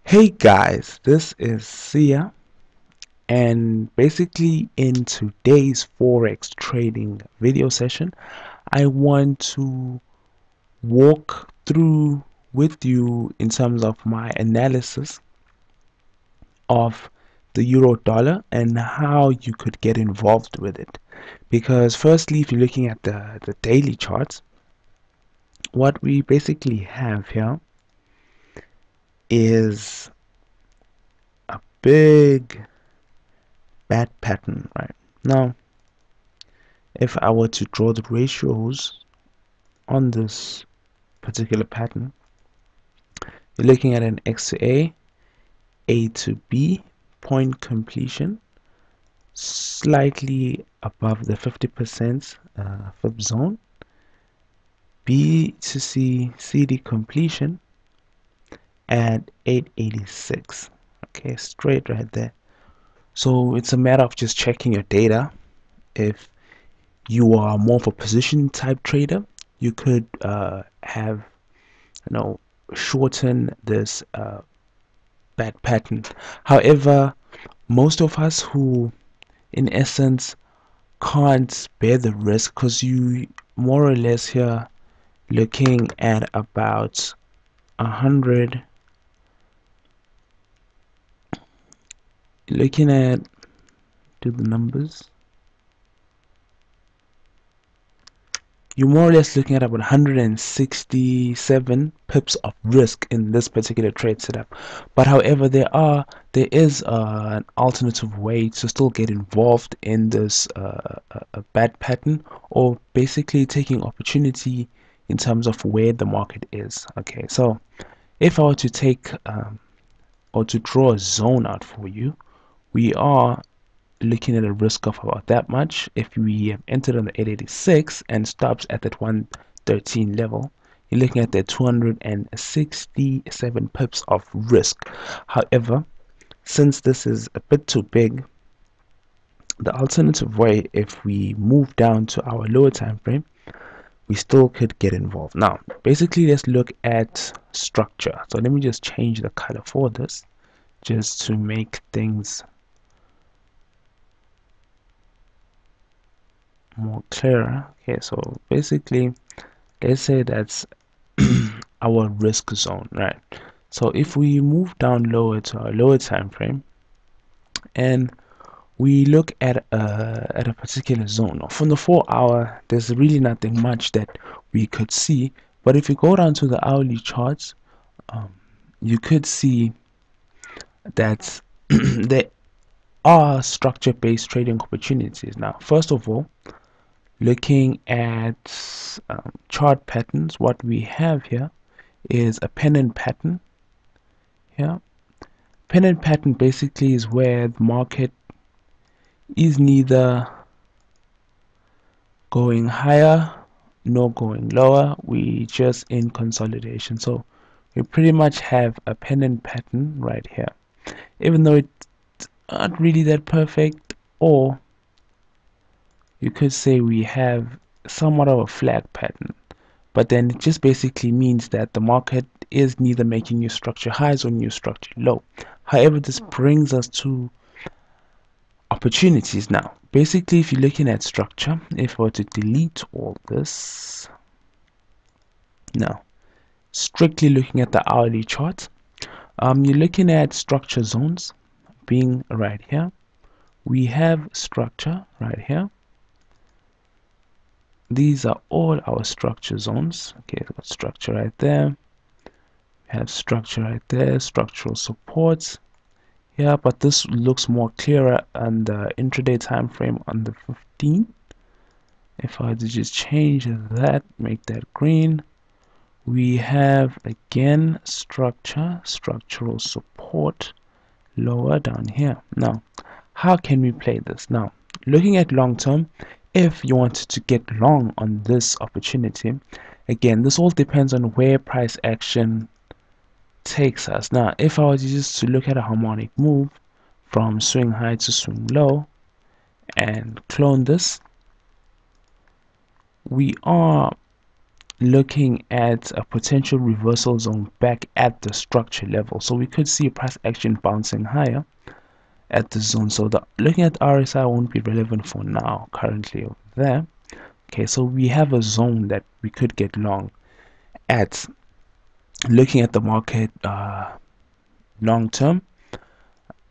Hey guys, this is Sia, and basically in today's Forex trading video session, I want to walk through with you in terms of my analysis of the euro dollar and how you could get involved with it. Because firstly, if you're looking at the daily charts, what we basically have here is a big bad pattern right now. If I were to draw the ratios on this particular pattern, you're looking at an X to A to B point completion, slightly above the 50% fib zone, B to C CD completion at 886. Okay, straight right there. So it's a matter of just checking your data. If you are more of a position type trader, you could have shorten this bad pattern. However, most of us who in essence can't bear the risk, because you more or less here looking at about 100, looking at, do the numbers, you're more or less looking at about 167 pips of risk in this particular trade setup. But however, there is an alternative way to still get involved in this a bad pattern, or basically taking opportunity in terms of where the market is. Okay, so if I were to take or to draw a zone out for you, we are looking at a risk of about that much. If we have entered on the 886 and stops at that 113 level, you're looking at the 267 pips of risk. However, since this is a bit too big, the alternative way, if we move down to our lower time frame, we still could get involved. Now basically, let's look at structure. So let me just change the color for this just to make things more clearer. Okay, so basically, let's say that's our risk zone, right? So if we move down lower to our lower time frame and we look at a particular zone, now from the 4 hour, there's really nothing much that we could see. But if you go down to the hourly charts, you could see that there are structure-based trading opportunities. Now, first of all, looking at chart patterns, what we have here is a pennant pattern here. Pennant pattern basically is where the market is neither going higher nor going lower. We just in consolidation. So we pretty much have a pennant pattern right here, even though it's not really that perfect. Or you could say we have somewhat of a flag pattern, but then it just basically means that the market is neither making new structure highs or new structure low. However, this brings us to opportunities. Now basically, if you're looking at structure, if I were to delete all this, now strictly looking at the hourly chart, you're looking at structure zones being right here. We have structure right here. These are all our structure zones. Okay, we've got structure right there, we have structure right there, structural supports. Yeah, but this looks more clearer on the intraday time frame on the 15. If I just change that, make that green, we have again structure, structural support lower down here. Now, how can we play this? Now, looking at long term, if you wanted to get long on this opportunity, again, this all depends on where price action takes us. Now, if I was just to look at a harmonic move from swing high to swing low and clone this, we are looking at a potential reversal zone back at the structure level. So we could see a price action bouncing higher at the zone. So looking at RSI won't be relevant for now, currently over there. Okay, so we have a zone that we could get long at. Looking at the market long term,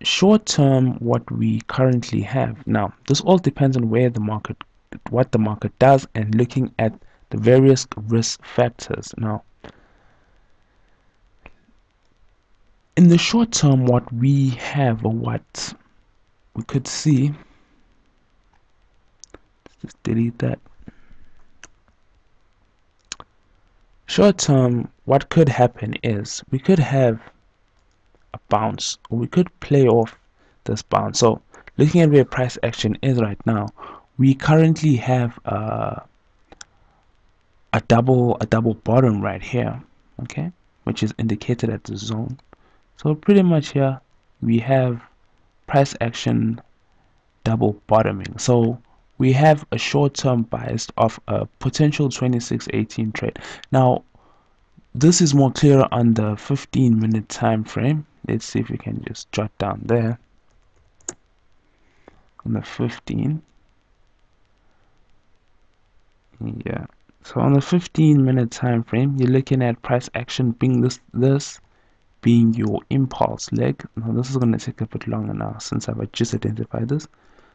short term, what we currently have now, this all depends on what the market does, and looking at the various risk factors. Now, in the short term, what we have, or what we could see, just delete that. Short term, what could happen is we could have a bounce, or we could play off this bounce. So looking at where price action is right now, we currently have a double bottom right here, okay, which is indicated at the zone. So pretty much here we have price action double bottoming. So we have a short-term bias of a potential 2618 trade. Now this is more clear on the 15-minute time frame. Let's see if we can just jot down there on the 15. Yeah, so on the 15-minute time frame, you're looking at price action being this being your impulse leg. Now this is going to take a bit longer now since I've just identified this.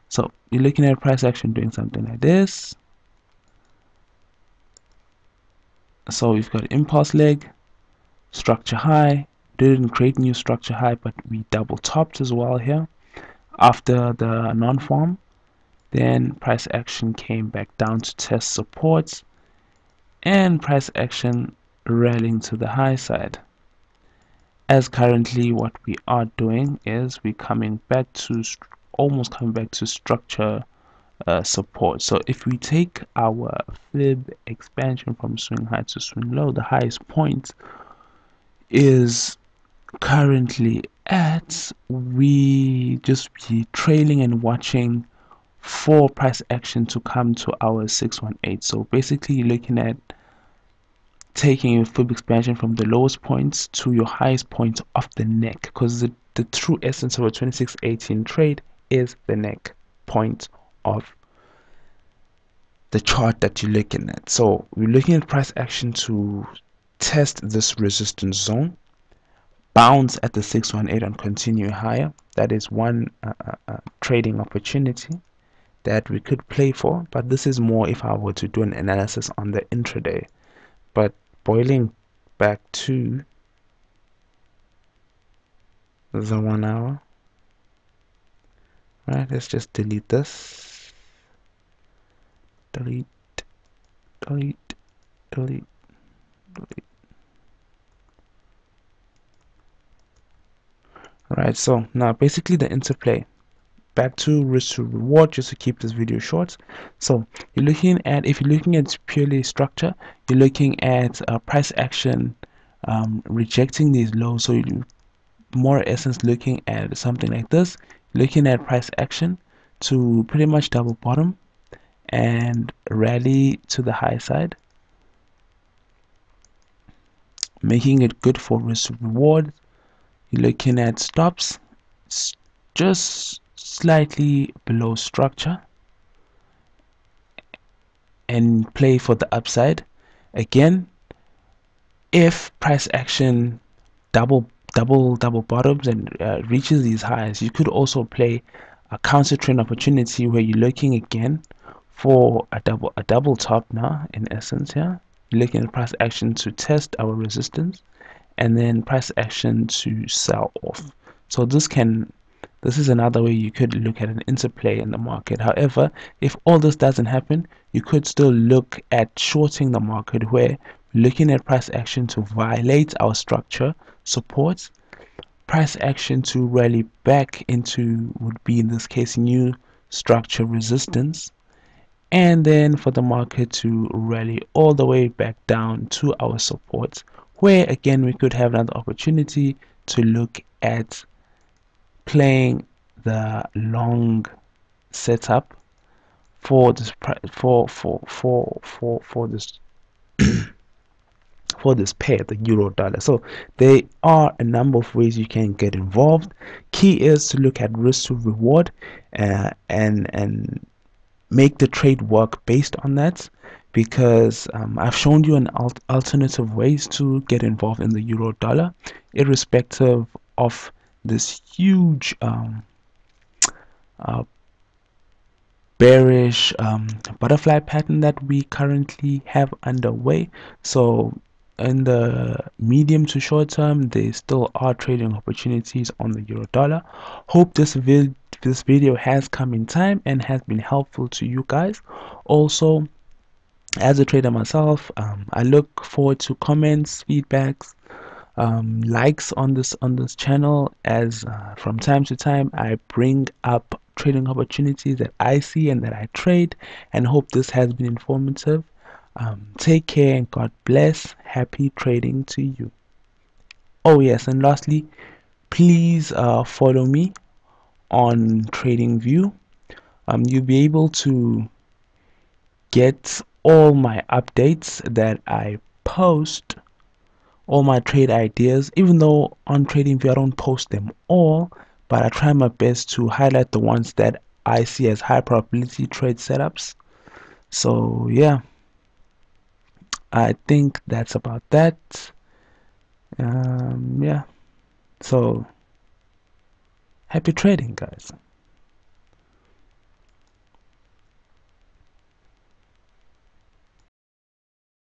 So you're looking at price action doing something like this. So we've got impulse leg, structure high. Didn't create new structure high, but we double topped as well here after the non-farm. Then price action came back down to test supports, and price action rallying to the high side. As currently what we are doing is we're coming back to almost coming back to structure support. So if we take our fib expansion from swing high to swing low, the highest point is currently at, we just be trailing and watching for price action to come to our 618. So basically you're looking at taking your fib expansion from the lowest points to your highest point of the neck, because the true essence of a 2618 trade is the neck point of the chart that you're looking at. So we're looking at price action to test this resistance zone, bounce at the 618 and continue higher. That is one trading opportunity that we could play for, but this is more if I were to do an analysis on the intraday. But boiling back to the 1 hour, right, let's just delete this, delete, delete, delete, delete. Right, so now basically the interplay, back to risk to reward, just to keep this video short. So you're looking at, if you're looking at purely structure, you're looking at price action rejecting these lows. So you more essence looking at something like this, looking at price action to pretty much double bottom and rally to the high side, making it good for risk to reward. You're looking at stops just slightly below structure and play for the upside. Again, if price action double bottoms and reaches these highs, you could also play a counter trend opportunity where you're looking again for a double top. Now in essence here you're looking at price action to test our resistance and then price action to sell off. So this is another way you could look at an interplay in the market. However, if all this doesn't happen, you could still look at shorting the market, where looking at price action to violate our structure supports, price action to rally back into, would be in this case, new structure resistance, and then for the market to rally all the way back down to our supports, where again we could have another opportunity to look at playing the long setup for this for this for this pair, the euro dollar. So there are a number of ways you can get involved. Key is to look at risk to reward, and make the trade work based on that, because I've shown you an alternative ways to get involved in the euro dollar, irrespective of this huge uh, bearish butterfly pattern that we currently have underway. So in the medium to short term, there still are trading opportunities on the euro dollar. Hope this video has come in time and has been helpful to you guys. Also, as a trader myself, I look forward to comments, feedbacks, likes on this channel, as from time to time I bring up trading opportunities that I see and that I trade, and hope this has been informative. Take care and God bless. Happy trading to you. Oh yes, and lastly, please follow me on TradingView. You'll be able to get all my updates that I post, all my trade ideas, even though on TradingView I don't post them all, but I try my best to highlight the ones that I see as high probability trade setups. So yeah, I think that's about that. Yeah, so happy trading, guys.